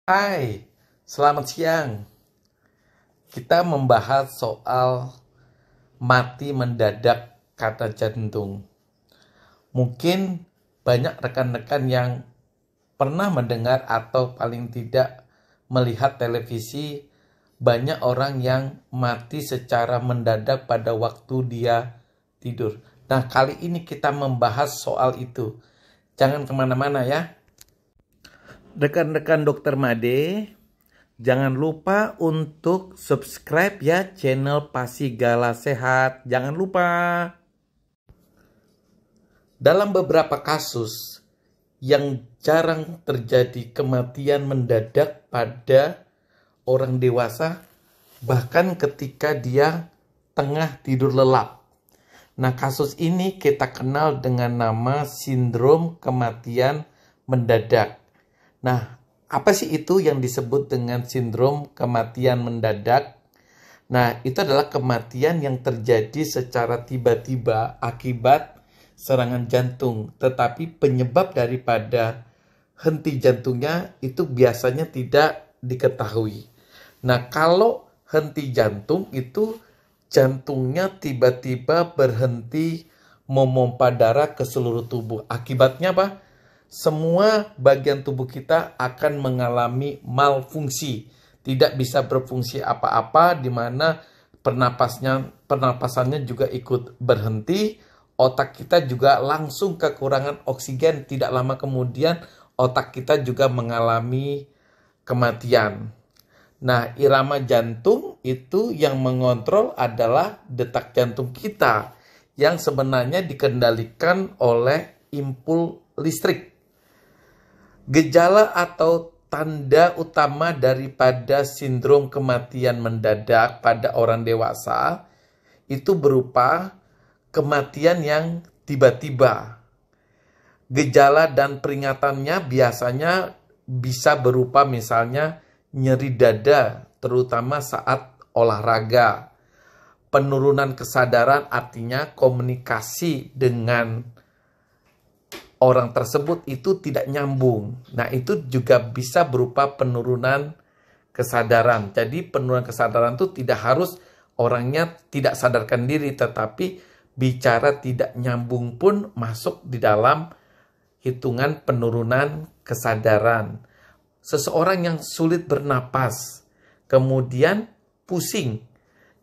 Hai, selamat siang. Kita membahas soal mati mendadak kata jantung. Mungkin banyak rekan-rekan yang pernah mendengar atau paling tidak melihat televisi, banyak orang yang mati secara mendadak pada waktu dia tidur. Nah, kali ini kita membahas soal itu. Jangan kemana-mana ya. Rekan-rekan Dokter Made, jangan lupa untuk subscribe ya channel Pasigala Sehat. Jangan lupa. Dalam beberapa kasus yang jarang terjadi kematian mendadak pada orang dewasa, bahkan ketika dia tengah tidur lelap. Nah, kasus ini kita kenal dengan nama sindrom kematian mendadak. Nah, apa sih itu yang disebut dengan sindrom kematian mendadak? Nah, itu adalah kematian yang terjadi secara tiba-tiba akibat serangan jantung. Tetapi penyebab daripada henti jantungnya itu biasanya tidak diketahui. Nah, kalau henti jantung itu jantungnya tiba-tiba berhenti memompa darah ke seluruh tubuh. Akibatnya apa? Semua bagian tubuh kita akan mengalami malfungsi, tidak bisa berfungsi apa-apa, di mana pernapasannya juga ikut berhenti, otak kita juga langsung kekurangan oksigen, tidak lama kemudian otak kita juga mengalami kematian. Nah, irama jantung itu yang mengontrol adalah detak jantung kita, yang sebenarnya dikendalikan oleh impul listrik. Gejala atau tanda utama daripada sindrom kematian mendadak pada orang dewasa itu berupa kematian yang tiba-tiba. Gejala dan peringatannya biasanya bisa berupa misalnya nyeri dada, terutama saat olahraga. Penurunan kesadaran artinya komunikasi dengan orang tersebut itu tidak nyambung. Nah, itu juga bisa berupa penurunan kesadaran. Jadi penurunan kesadaran itu tidak harus orangnya tidak sadarkan diri, tetapi bicara tidak nyambung pun masuk di dalam hitungan penurunan kesadaran. Seseorang yang sulit bernapas, kemudian pusing,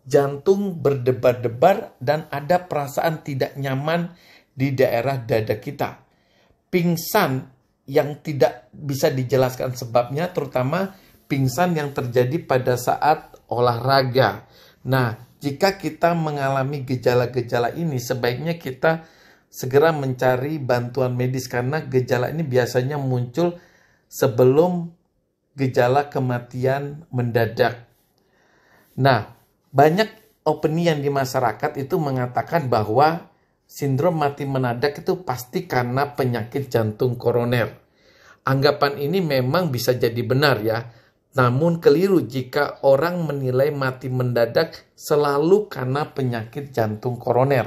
jantung berdebar-debar, dan ada perasaan tidak nyaman di daerah dada kita. Pingsan yang tidak bisa dijelaskan sebabnya, terutama pingsan yang terjadi pada saat olahraga. Nah, jika kita mengalami gejala-gejala ini, sebaiknya kita segera mencari bantuan medis karena gejala ini biasanya muncul sebelum gejala kematian mendadak. Nah, banyak opinian di masyarakat itu mengatakan bahwa sindrom mati mendadak itu pasti karena penyakit jantung koroner. Anggapan ini memang bisa jadi benar ya, namun keliru jika orang menilai mati mendadak selalu karena penyakit jantung koroner.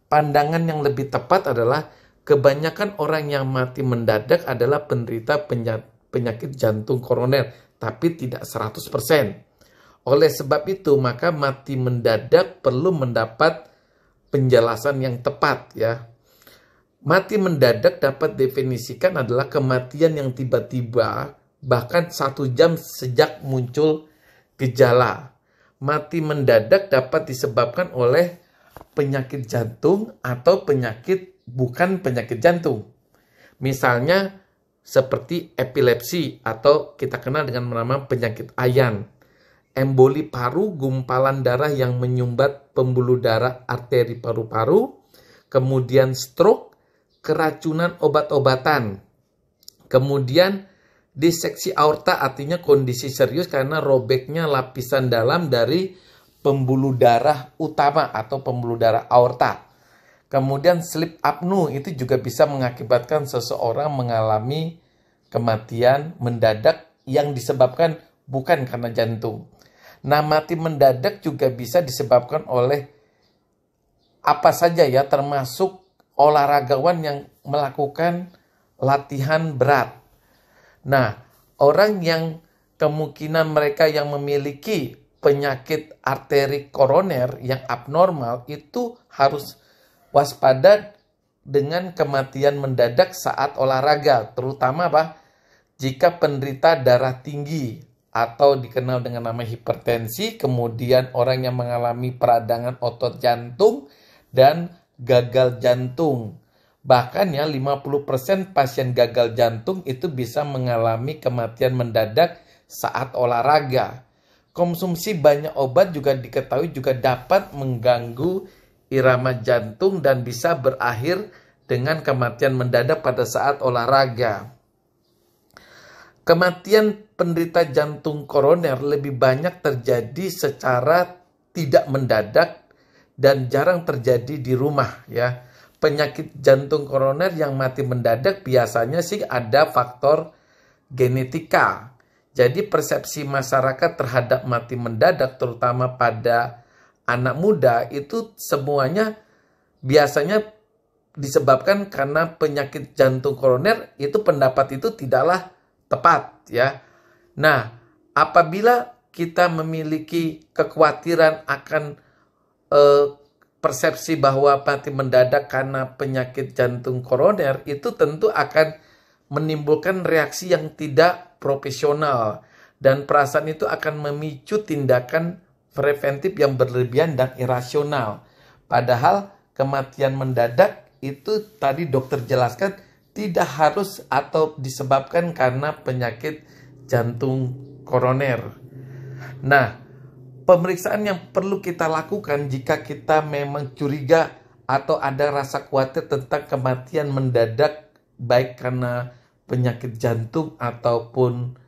Pandangan yang lebih tepat adalah kebanyakan orang yang mati mendadak adalah penderita penyakit jantung koroner, tapi tidak 100%. Oleh sebab itu, maka mati mendadak perlu mendapat penjelasan yang tepat ya. Mati mendadak dapat definisikan adalah kematian yang tiba-tiba, bahkan 1 jam sejak muncul gejala. Mati mendadak dapat disebabkan oleh penyakit jantung atau bukan penyakit jantung. Misalnya seperti epilepsi atau kita kenal dengan nama penyakit ayan. Emboli paru, gumpalan darah yang menyumbat pembuluh darah arteri paru-paru, kemudian stroke, keracunan obat-obatan, kemudian diseksi aorta artinya kondisi serius karena robeknya lapisan dalam dari pembuluh darah utama atau pembuluh darah aorta. Kemudian sleep apnea itu juga bisa mengakibatkan seseorang mengalami kematian mendadak yang disebabkan bukan karena jantung. Nah, mati mendadak juga bisa disebabkan oleh apa saja ya, termasuk olahragawan yang melakukan latihan berat. Nah, orang yang kemungkinan mereka yang memiliki penyakit arteri koroner yang abnormal itu harus waspada dengan kematian mendadak saat olahraga, terutama jika penderita darah tinggi atau dikenal dengan nama hipertensi, kemudian orang yang mengalami peradangan otot jantung dan gagal jantung. Bahkan 50% pasien gagal jantung itu bisa mengalami kematian mendadak saat olahraga. Konsumsi banyak obat juga diketahui juga dapat mengganggu irama jantung dan bisa berakhir dengan kematian mendadak pada saat olahraga. Kematian penderita jantung koroner lebih banyak terjadi secara tidak mendadak dan jarang terjadi di rumah ya. Penyakit jantung koroner yang mati mendadak biasanya sih ada faktor genetika. Jadi persepsi masyarakat terhadap mati mendadak terutama pada anak muda itu semuanya biasanya disebabkan karena penyakit jantung koroner, itu pendapat itu tidaklah tepat ya. Nah, apabila kita memiliki kekhawatiran akan persepsi bahwa mati mendadak karena penyakit jantung koroner, itu tentu akan menimbulkan reaksi yang tidak profesional dan perasaan itu akan memicu tindakan preventif yang berlebihan dan irasional. Padahal kematian mendadak itu tadi dokter jelaskan tidak harus atau disebabkan karena penyakit jantung koroner. Nah, pemeriksaan yang perlu kita lakukan jika kita memang curiga atau ada rasa khawatir tentang kematian mendadak baik karena penyakit jantung ataupun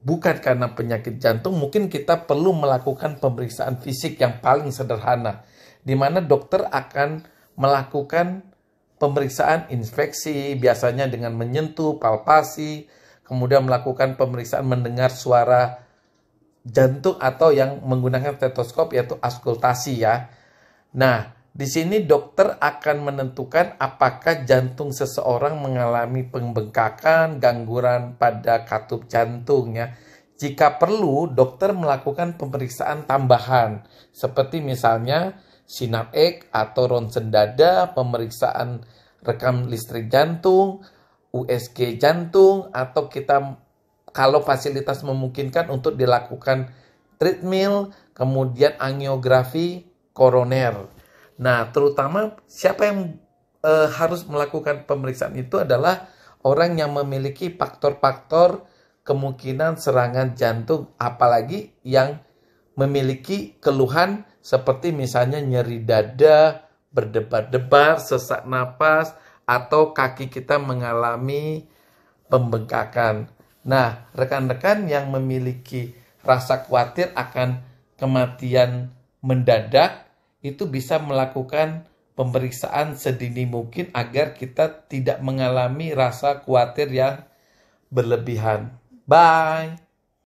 bukan karena penyakit jantung, mungkin kita perlu melakukan pemeriksaan fisik yang paling sederhana, di mana dokter akan melakukan pemeriksaan inspeksi, biasanya dengan menyentuh, palpasi, kemudian melakukan pemeriksaan mendengar suara jantung atau yang menggunakan stetoskop yaitu auskultasi ya. Nah, di sini dokter akan menentukan apakah jantung seseorang mengalami pembengkakan, gangguan pada katup jantung ya. Jika perlu, dokter melakukan pemeriksaan tambahan seperti misalnya sinap ek atau ronsen dada, pemeriksaan rekam listrik jantung, USG jantung, atau kita kalau fasilitas memungkinkan untuk dilakukan treadmill, kemudian angiografi koroner. Nah, terutama siapa yang harus melakukan pemeriksaan itu adalah orang yang memiliki faktor-faktor kemungkinan serangan jantung, apalagi yang memiliki keluhan seperti misalnya nyeri dada, berdebar-debar, sesak napas, atau kaki kita mengalami pembengkakan. Nah, rekan-rekan yang memiliki rasa khawatir akan kematian mendadak, itu bisa melakukan pemeriksaan sedini mungkin agar kita tidak mengalami rasa khawatir yang berlebihan. Bye!